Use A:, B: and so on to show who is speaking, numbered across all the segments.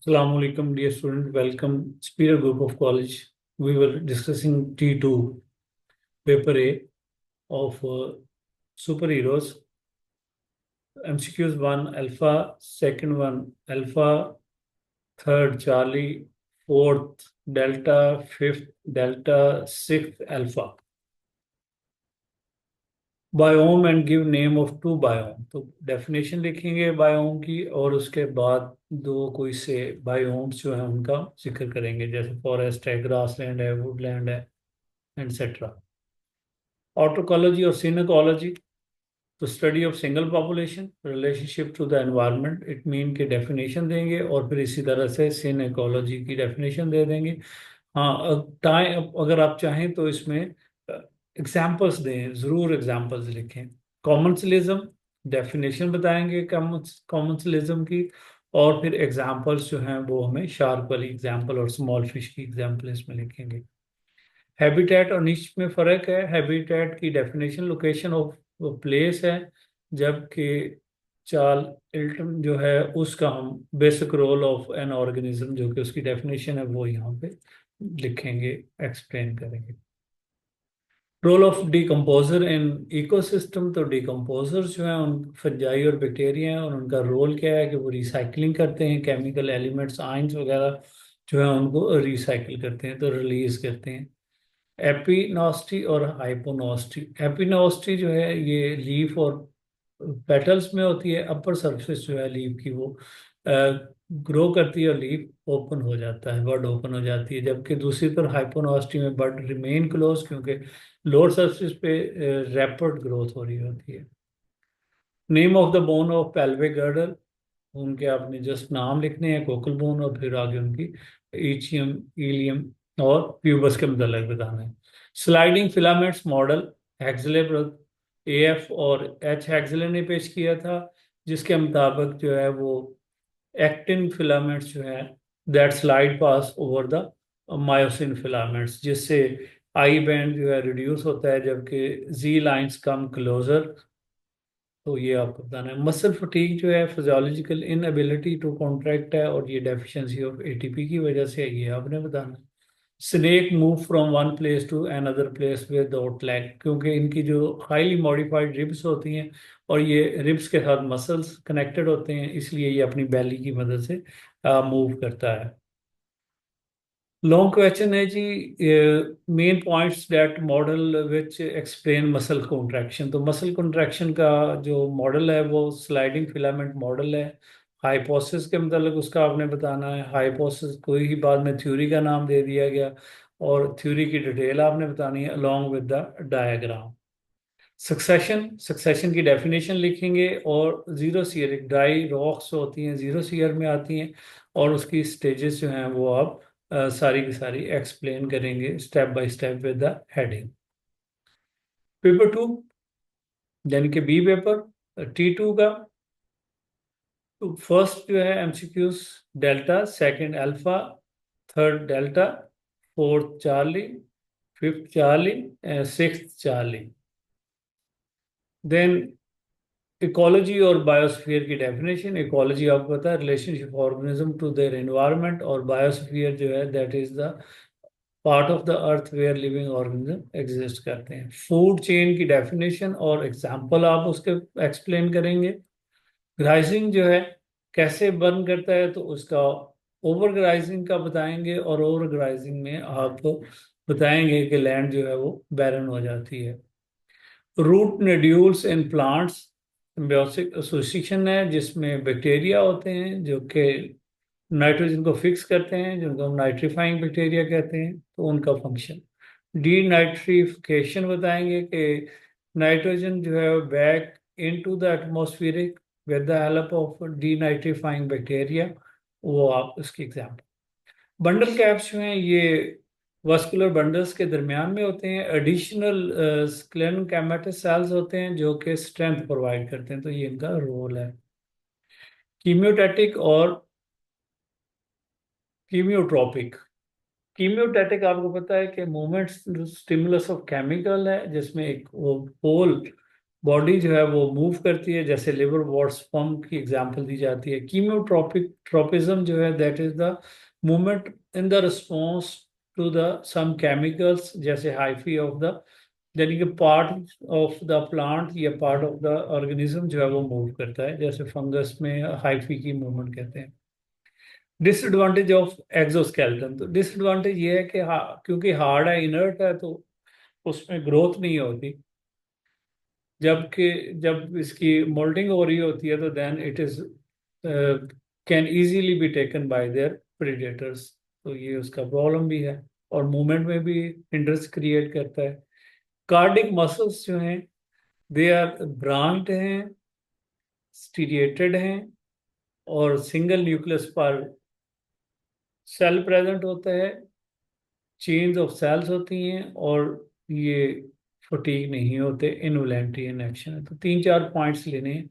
A: Assalamu alaikum, dear student. Welcome, Superior Group of College. We were discussing T2, Paper A of Superheroes. MCQs 1, Alpha, second one, Alpha, third, Charlie, fourth, Delta, fifth, Delta, sixth, Alpha. Biome and give name of two biome. तो definition लिखेंगे biome की और उसके बाद दो कोई से biomes जो है उनका जिक्र करेंगे, जैसे फॉरेस्ट है, ग्रासलैंड है, वुडलैंड है, एटसेट्रा। ऑटोकोलॉजी और सिनेकोलॉजी, तो study of single population relationship to the environment, it mean के डेफिनेशन देंगे और फिर इसी तरह से सिनेकोलॉजी की डेफिनेशन दे देंगे। हाँ, टाइम अगर आप चाहें तो इसमें एग्जाम्पल्स दें, जरूर एग्जाम्पल्स लिखें। कॉमन्सलिज्म, डेफिनेशन बताएंगे कॉमन्सलिज्म की, और फिर एग्जाम्पल्स जो हैं वो हमें शार्क वाली एग्जाम्पल और स्मॉल फिश की एग्जाम्पल इसमें लिखेंगे। हैबिटेट और निच में फ़र्क है। हैबिटेट की डेफिनेशन लोकेशन ऑफ प्लेस है, जबकि चार्ल इल्टन जो है उसका हम basic role of an organism जो कि उसकी डेफिनेशन है वो यहाँ पे लिखेंगे, एक्सप्लेन करेंगे। Role of decomposer in ecosystem, तो डिकम्पोजर्स जो हैं उन फंजाई और बैक्टीरिया हैं और उनका रोल क्या है कि वो रिसाइकलिंग करते हैं, केमिकल एलिमेंट्स आयंस वगैरह जो है उनको रिसाइकिल करते हैं, तो रिलीज करते हैं। एपिनोस्टी और हाइपोनोस्टी, एपिनोस्टी जो है ये लीफ और पेटल्स में होती है, अपर सरफेस जो है लीफ की वो ग्रो करती है और लीफ ओपन हो जाता है, बड ओपन हो जाती है, जबकि दूसरी तरफ हाइपोनोस्टी में बड रिमेन क्लोज, क्योंकि लोअर सरफेस पे रैपिड ग्रोथ हो रही होती है। Name of the bone of pelvic girdle, उनके आपने जस्ट नाम लिखने हैं, कोकल बोन और फिर आगे उनकी इचियम, इलियम और प्यूबस के मतलब बताना है। स्लाइडिंग फिलामेंट्स मॉडल हेक्सले एएफ और एच हेक्सले ने पेश किया था, जिसके मुताबिक जो है वो एक्टिन फिलामेंट्स जो है that slide past over the myosin filaments, जिससे आई बैंड जो है रिड्यूस होता है जबकि जी लाइंस कम क्लोजर। तो ये आपको बताना है। मसल फटीग जो है फिजियोलॉजिकल इनएबिलिटी टू कॉन्ट्रैक्ट है और ये डेफिशिएंसी ऑफ एटीपी की वजह से है, ये आपने बताना है। Snake move from one place to another place without leg, क्योंकि इनकी जो हाईली मॉडिफाइड रिब्स होती हैं और ये रिब्स के साथ मसल्स कनेक्टेड होते हैं, इसलिए ये अपनी बैली की मदद से मूव करता है। लॉन्ग क्वेश्चन है जी, main points that model which explain muscle contraction. तो मसल कॉन्ट्रैक्शन का जो मॉडल है वो स्लाइडिंग फिलामेंट मॉडल है। हाइपोसिस के मतलब उसका आपने बताना है। हाइपोसिस कोई ही बाद में थ्योरी का नाम दे दिया गया और थ्योरी की डिटेल आपने बतानी है along with the diagram. Succession, succession की डेफिनेशन लिखेंगे और जीरो सीयर, एक ड्राई रॉक्स होती हैं जीरो सीयर में आती हैं और उसकी स्टेजेस जो हैं वो आप सारी की सारी एक्सप्लेन करेंगे step by step with the heading. Paper two यानी कि बी पेपर T2 का, तो फर्स्ट जो है MCQs delta, second alpha, third delta, fourth charlie, fifth charlie, sixth charlie. Then ecology और बायोस्फीयर की डेफिनेशन। इकोलॉजी आपको पता है relationship organism to their environment, और बायोस्फीयर जो है that is the part of the earth where living organism exist करते हैं। फूड चेन की डेफिनेशन और एग्जांपल आप उसके एक्सप्लेन करेंगे। ग्राइजिंग जो है कैसे बर्न करता है तो उसका ओवर ग्राइजिंग का बताएंगे, और ओवर ग्राइजिंग में आप बताएंगे कि लैंड जो है वो बैरन हो जाती है। Root nodules in plants symbiotic association है, जिसमें बैक्टीरिया होते हैं जो कि नाइट्रोजन को फिक्स करते हैं, जिनको हम नाइट्रीफाइंग बैक्टीरिया कहते हैं, तो उनका फंक्शन। डी नाइट्रिफिकेशन बताएंगे कि नाइट्रोजन जो है back into the atmospheric with the help of D nitrifying bacteria, वो आप उसकी एग्जाम्पल। बंडल कैप्स जो हैं ये वास्कुलर बंडल्स के दरमियान में होते हैं। एडिशनल स्क्लेरोकाइमेटस सेल्स होते हैं जो कि स्ट्रेंथ प्रोवाइड करते हैं, तो ये इनका रोल है। कीमियोटैटिक और कीमियोट्रोपिक। कीमियोटैटिक आपको पता है कि मूवमेंट स्टिमुलस ऑफ केमिकल है, जिसमें एक वो पोल बॉडी जो है वो मूव करती है, जैसे लिवर वॉट्स पंप की एग्जांपल दी जाती है। कीमोट्रोपिक ट्रोपिज्म जो है that is the movement in the response to the some chemicals, जैसे हाइफी ऑफ द, यानी कि पार्ट ऑफ द प्लांट या पार्ट ऑफ द ऑर्गेनिज्म जो है वो मूव करता है, जैसे फंगस में हाइफी की मूवमेंट कहते हैं। डिसएडवांटेज ऑफ एक्सोस्केलेटन, तो डिसएडवांटेज ये है कि क्योंकि हार्ड है, इनर्ट है, तो उसमें ग्रोथ नहीं होती। जबकि जब इसकी मोल्डिंग हो रही होती है तो then it is can easily be taken by their predators, तो ये उसका प्रॉब्लम भी है। और मूवमेंट में भी हिंड्रेंस क्रिएट करता है। कार्डिक मसल्स जो हैं दे आर ब्रांच्ड हैं, स्टीरिएटेड हैं, और सिंगल न्यूक्लियस पर सेल प्रेजेंट होता है, चेन्स ऑफ सेल्स होती हैं, और ये फटीग नहीं होते, इनवॉलेंटरी इनएक्शन है। तो तीन चार पॉइंट्स लेने हैं।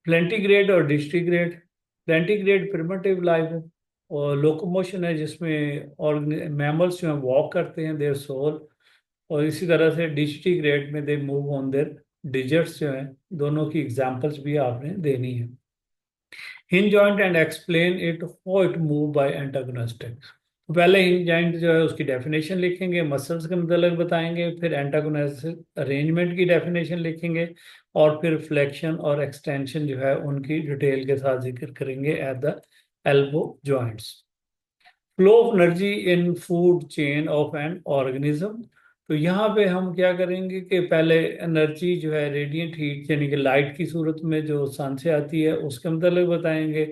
A: प्लेंटीग्रेड और डिस्ट्रीग्रेड। प्लेंटीग्रेड प्रिमिटिव लाइफ है और लोकोमोशन है, जिसमें और मैमल्स जो हैं वॉक करते हैं, देयर सोल। और इसी तरह से डिस्ट्रीग्रेड में they move on their digits जो हैं। दोनों की एग्जांपल्स भी आपने देनी है। Hinge joint and explain it how it move by antagonistic. तो पहले हिंज जॉइंट जो है उसकी डेफिनेशन लिखेंगे, मसल्स के मतलब बताएंगे, फिर एंटागोनिस्टिक अरेंजमेंट की डेफिनेशन लिखेंगे, और फिर फ्लेक्शन और एक्सटेंशन जो है उनकी डिटेल के साथ जिक्र करेंगे at the elbow joints. Flow of energy in food chain of an organism. तो यहाँ पे हम क्या करेंगे कि पहले एनर्जी जो है रेडिएंट हीट यानी कि लाइट की सूरत में जो सन से आती है उसके मतलब बताएंगे,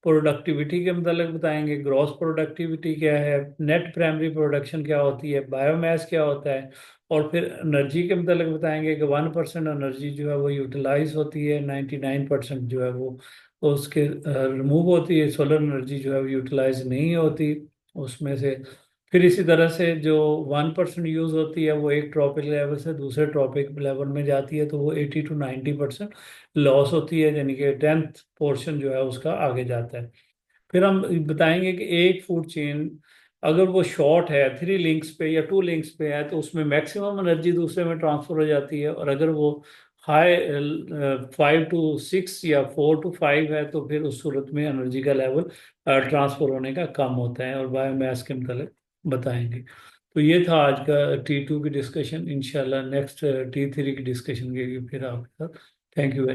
A: प्रोडक्टिविटी के मतलब बताएंगे, ग्रॉस प्रोडक्टिविटी क्या है, नेट प्राइमरी प्रोडक्शन क्या होती है, बायोमास क्या होता है, और फिर एनर्जी के मतलब बताएंगे कि 1% एनर्जी जो है वो यूटिलाइज होती है, 99% जो है वो उसके रिमूव होती है, सोलर एनर्जी जो है वो यूटिलाइज नहीं होती उसमें से। फिर इसी तरह से जो 1% यूज होती है वो एक ट्रॉपिक लेवल से दूसरे ट्रॉपिक लेवल में जाती है, तो वो 80 to 90% लॉस होती है, यानी कि 10th पोर्शन जो है उसका आगे जाता है। फिर हम बताएंगे कि एक फूड चेन अगर वो शॉर्ट है 3 लिंक्स पे या 2 लिंक्स पे है तो उसमें मैक्सिमम एनर्जी दूसरे में ट्रांसफर हो जाती है, और अगर वो हाई 5 to 6 या 4 to 5 है तो फिर उस सूरत में एनर्जी का लेवल ट्रांसफर होने का कम होता है, और बायोमास के मतलब बताएंगे। तो ये था आज का T2 की डिस्कशन। इंशाल्लाह नेक्स्ट T3 की डिस्कशन के लिए फिर आपके साथ। Thank you very